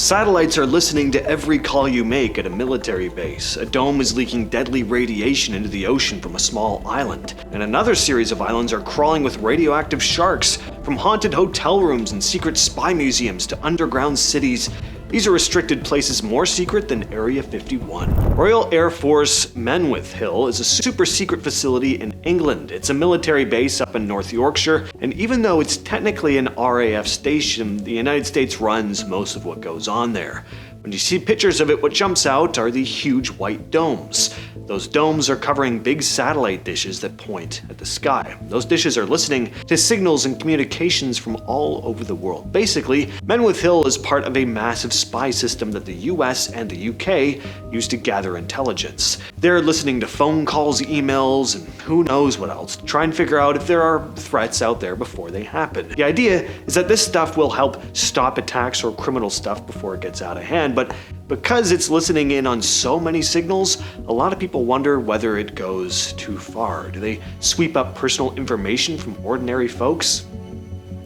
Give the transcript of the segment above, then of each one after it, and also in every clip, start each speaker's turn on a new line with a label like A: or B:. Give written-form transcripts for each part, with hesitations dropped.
A: Satellites are listening to every call you make at a military base. A dome is leaking deadly radiation into the ocean from a small island. And another series of islands are crawling with radioactive sharks. From haunted hotel rooms and secret spy museums to underground cities, these are restricted places more secret than Area 51. Royal Air Force Menwith Hill is a super secret facility in England. It's a military base up in North Yorkshire, and even though it's technically an RAF station, the United States runs most of what goes on there. When you see pictures of it, what jumps out are the huge white domes. Those domes are covering big satellite dishes that point at the sky. Those dishes are listening to signals and communications from all over the world. Basically, Menwith Hill is part of a massive spy system that the US and the UK use to gather intelligence. They're listening to phone calls, emails, and who knows what else to try and figure out if there are threats out there before they happen. The idea is that this stuff will help stop attacks or criminal stuff before it gets out of hand, but because it's listening in on so many signals, a lot of people wonder whether it goes too far. Do they sweep up personal information from ordinary folks?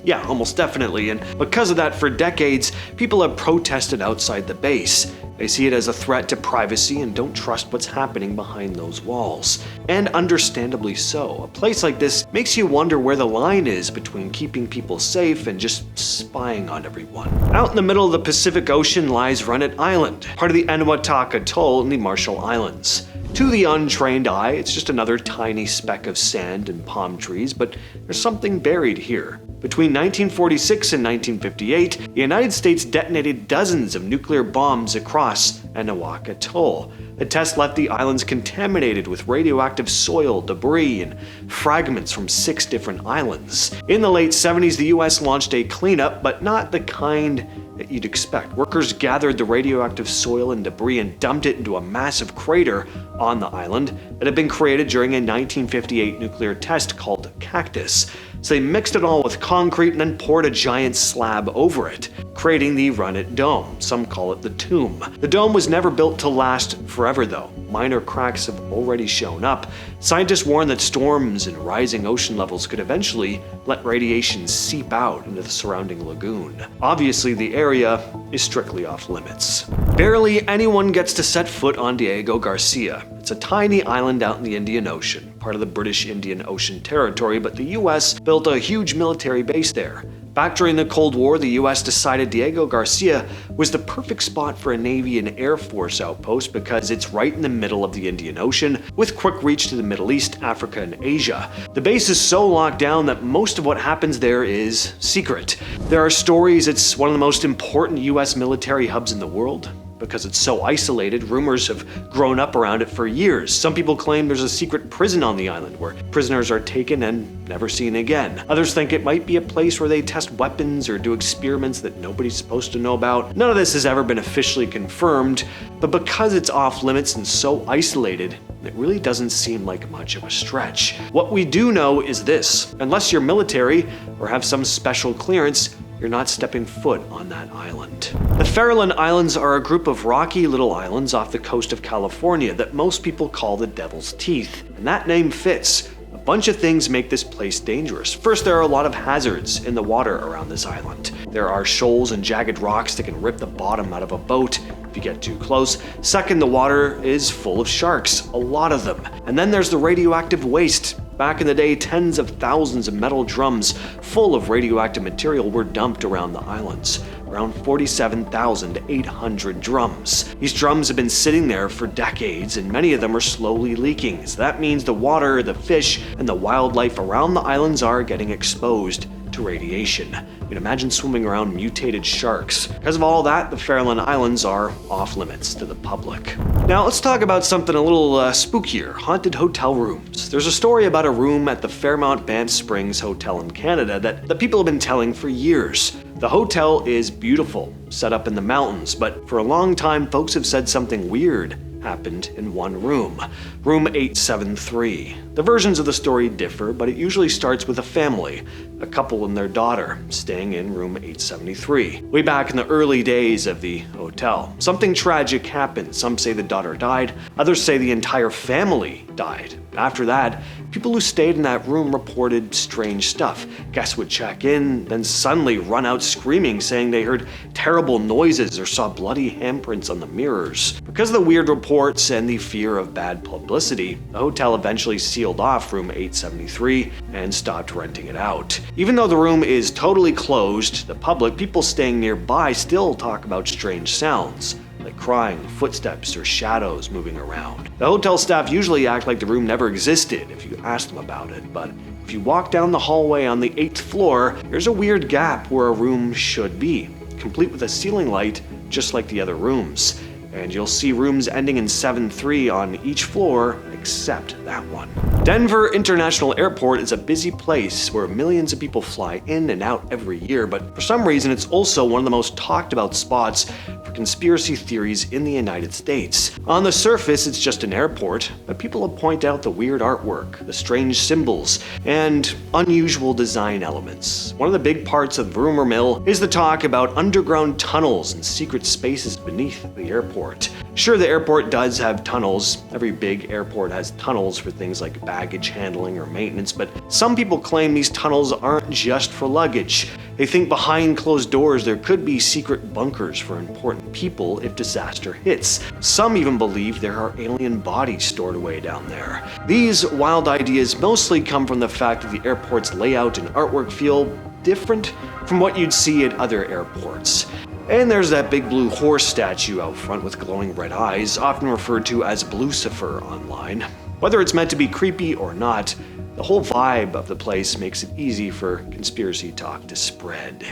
A: Yeah, almost definitely, and because of that, for decades, people have protested outside the base. They see it as a threat to privacy and don't trust what's happening behind those walls. And understandably so. A place like this makes you wonder where the line is between keeping people safe and just spying on everyone. Out in the middle of the Pacific Ocean lies Runit Island, part of the Eniwetok Atoll in the Marshall Islands. To the untrained eye, it's just another tiny speck of sand and palm trees, but there's something buried here. Between 1946 and 1958, the United States detonated dozens of nuclear bombs across Eniwetok Atoll. The test left the islands contaminated with radioactive soil, debris, and fragments from 6 different islands. In the late 70s, the US launched a cleanup, but not the kind that you'd expect. Workers gathered the radioactive soil and debris and dumped it into a massive crater on the island that had been created during a 1958 nuclear test called Cactus. So they mixed it all with concrete and then poured a giant slab over it, creating the Runit Dome. Some call it the tomb. The dome was never built to last forever though. Minor cracks have already shown up. Scientists warn that storms and rising ocean levels could eventually let radiation seep out into the surrounding lagoon. Obviously, the area is strictly off limits. Barely anyone gets to set foot on Diego Garcia. It's a tiny island out in the Indian Ocean, part of the British Indian Ocean Territory, but the US built a huge military base there. Back during the Cold War, the US decided Diego Garcia was the perfect spot for a Navy and Air Force outpost because it's right in the middle of the Indian Ocean, with quick reach to the Middle East, Africa, and Asia. The base is so locked down that most of what happens there is secret. There are stories it's one of the most important US military hubs in the world. Because it's so isolated, rumors have grown up around it for years. Some people claim there's a secret prison on the island where prisoners are taken and never seen again. Others think it might be a place where they test weapons or do experiments that nobody's supposed to know about. None of this has ever been officially confirmed, but because it's off limits and so isolated, it really doesn't seem like much of a stretch. What we do know is this: unless you're military or have some special clearance, you're not stepping foot on that island. The Farallon Islands are a group of rocky little islands off the coast of California that most people call the Devil's Teeth, and that name fits. A bunch of things make this place dangerous. First, there are a lot of hazards in the water around this island. There are shoals and jagged rocks that can rip the bottom out of a boat if you get too close. Second, the water is full of sharks, a lot of them. And then there's the radioactive waste. Back in the day, tens of thousands of metal drums full of radioactive material were dumped around the islands. Around 47,800 drums. These drums have been sitting there for decades, and many of them are slowly leaking. So that means the water, the fish, and the wildlife around the islands are getting exposed to radiation. You can imagine swimming around mutated sharks. Because of all that, the Farallon Islands are off limits to the public. Now let's talk about something a little spookier: haunted hotel rooms. There's a story about a room at the Fairmont Banff Springs Hotel in Canada that people have been telling for years. The hotel is beautiful, set up in the mountains, but for a long time folks have said something weird happened in one room, room 873. The versions of the story differ, but it usually starts with a family, a couple and their daughter, staying in room 873. Way back in the early days of the hotel, something tragic happened. Some say the daughter died, others say the entire family died After that, people who stayed in that room reported strange stuff. Guests would check in, then suddenly run out screaming, saying they heard terrible noises or saw bloody handprints on the mirrors. Because of the weird reports and the fear of bad publicity, the hotel eventually sealed off room 873 and stopped renting it out. Even though the room is totally closed to the public, people staying nearby still talk about strange sounds, like crying, footsteps, or shadows moving around. The hotel staff usually act like the room never existed if you ask them about it, but if you walk down the hallway on the 8th floor, there's a weird gap where a room should be, complete with a ceiling light just like the other rooms. And you'll see rooms ending in 7-3 on each floor except that one. Denver International Airport is a busy place where millions of people fly in and out every year, but for some reason it's also one of the most talked about spots for conspiracy theories in the United States. On the surface, it's just an airport, but people will point out the weird artwork, the strange symbols, and unusual design elements. One of the big parts of the rumor mill is the talk about underground tunnels and secret spaces beneath the airport. Sure, the airport does have tunnels. Every big airport has tunnels for things like baggage handling or maintenance, but some people claim these tunnels aren't just for luggage. They think behind closed doors there could be secret bunkers for important people if disaster hits. Some even believe there are alien bodies stored away down there. These wild ideas mostly come from the fact that the airport's layout and artwork feel different from what you'd see at other airports. And there's that big blue horse statue out front with glowing red eyes, often referred to as Blucifer online. Whether it's meant to be creepy or not, the whole vibe of the place makes it easy for conspiracy talk to spread.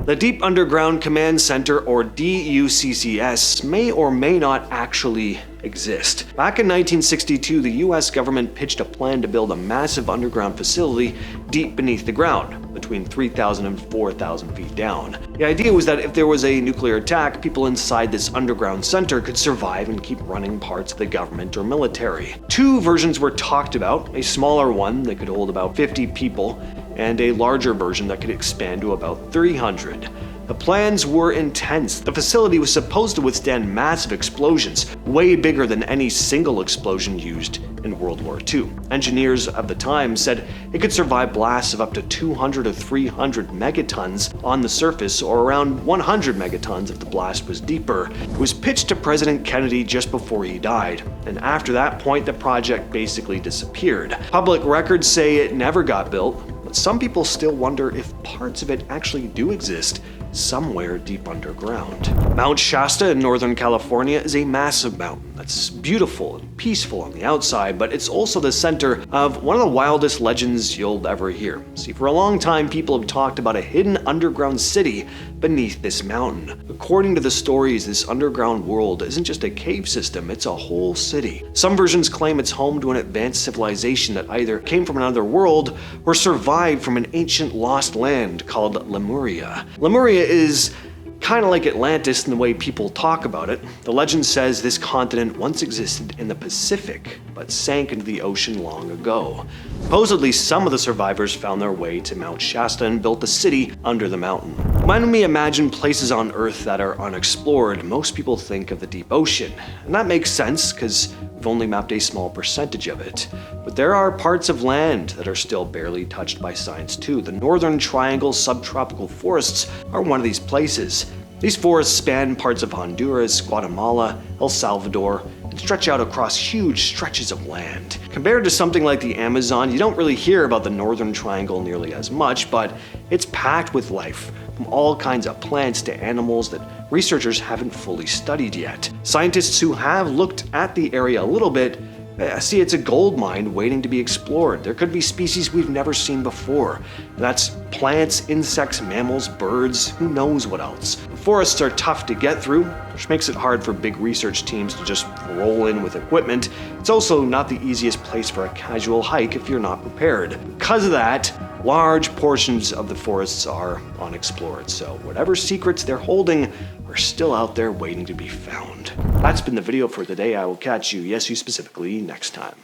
A: The Deep Underground Command Center, or DUCCS, may or may not actually exist. Back in 1962, the US government pitched a plan to build a massive underground facility deep beneath the ground, between 3,000 and 4,000 feet down. The idea was that if there was a nuclear attack, people inside this underground center could survive and keep running parts of the government or military. Two versions were talked about, a smaller one that could hold about 50 people, and a larger version that could expand to about 300. The plans were intense. The facility was supposed to withstand massive explosions, way bigger than any single explosion used in World War II. Engineers of the time said it could survive blasts of up to 200 to 300 megatons on the surface, or around 100 megatons if the blast was deeper. It was pitched to President Kennedy just before he died, and after that point the project basically disappeared. Public records say it never got built, but some people still wonder if parts of it actually do exist somewhere deep underground. Mount Shasta in Northern California is a massive mountain that's beautiful and peaceful on the outside, but it's also the center of one of the wildest legends you'll ever hear. See, for a long time, people have talked about a hidden underground city beneath this mountain. According to the stories, this underground world isn't just a cave system, it's a whole city. Some versions claim it's home to an advanced civilization that either came from another world or survived from an ancient lost land called Lemuria. Lemuria is kind of like Atlantis in the way people talk about it. The legend says this continent once existed in the Pacific, but sank into the ocean long ago. Supposedly, some of the survivors found their way to Mount Shasta and built a city under the mountain. When we imagine places on Earth that are unexplored, most people think of the deep ocean. And that makes sense, because we've only mapped a small percentage of it. But there are parts of land that are still barely touched by science too. The Northern Triangle subtropical forests are one of these places. These forests span parts of Honduras, Guatemala, El Salvador, and stretch out across huge stretches of land. Compared to something like the Amazon, you don't really hear about the Northern Triangle nearly as much, but it's packed with life, from all kinds of plants to animals that researchers haven't fully studied yet. Scientists who have looked at the area a little bit see it's a gold mine waiting to be explored. There could be species we've never seen before. That's plants, insects, mammals, birds, who knows what else. The forests are tough to get through, which makes it hard for big research teams to just roll in with equipment. It's also not the easiest place for a casual hike if you're not prepared. Because of that, large portions of the forests are unexplored, so whatever secrets they're holding are still out there waiting to be found. That's been the video for today. I will catch you, yes you specifically, next time.